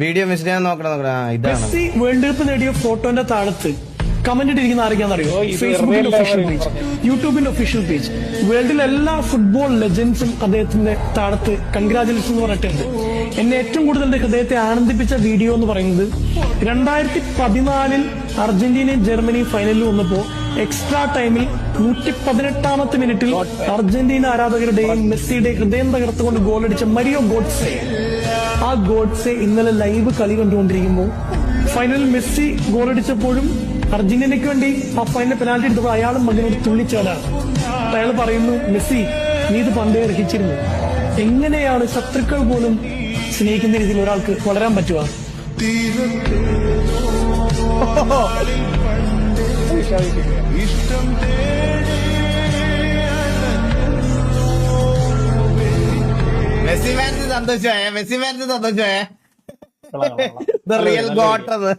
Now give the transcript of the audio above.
Video miss നോക്കണം. ഇതാണ് Messi world cup നേടിയ ഫോട്ടോന്റെ താഴത്ത് കമന്റ് ഇട്ടിരിക്കുന്ന ആരൊക്കെയാണെന്നറിയോ? ഫേസ്ബുക്കിന്റെ ഒഫീഷ്യൽ പേജ്, യൂട്യൂബിന്റെ ഒഫീഷ്യൽ പേജ്, വേൾഡിലെ എല്ലാ ഫുട്ബോൾ ലെജൻസും അദ്ദേഹത്തിന്റെ താഴത്ത് കൺഗ്രാജുലേഷൻ എന്ന് പറഞ്ഞിട്ടുണ്ട്. എന്നെ ഏറ്റവും കൂടുതൽ എന്റെ ഹൃദയത്തെ ആനന്ദിപ്പിച്ച വീഡിയോ എന്ന് പറയുന്നത് 2014 അർജന്റീനയും ജർമ്മനിയും ഫൈനലിൽ വന്നപ്പോ എക്സ്ട്രാ ടൈമിൽ 118ാമത്തെ മിനിറ്റിൽ അർജന്റീന ആരാധകരുടെയും മെസ്സിയുടെയും ഹൃദയം തകർത്തുകൊണ്ട് ഗോളടിച്ച മരിയോ ഗോഡ്സെ. ആ ഗോഡ്സെ ഇന്നലെ ലൈവ് കളി കണ്ടുകൊണ്ടിരിക്കുമ്പോൾ ഫൈനലിൽ മെസ്സി ഗോളടിച്ചപ്പോഴും അർജന്റീനയ്ക്ക് വേണ്ടി ആ ഫൈനൽ പെനാൽറ്റി എടുത്തപ്പോൾ അയാളും മകനോട് തുള്ളിച്ചാലാണ്. അയാൾ പറയുന്നു, മെസ്സി നീ ഇത് പണ്ടേ അർഹിച്ചിരുന്നു. എങ്ങനെയാണ് ശത്രുക്കൾ പോലും സ്നേഹിക്കുന്ന രീതിയിൽ ഒരാൾക്ക് വളരാൻ പറ്റുക? മെസ്സി ഫാൻസ് സന്തോഷമായ റിയൽ ഗോട്ട് അത്.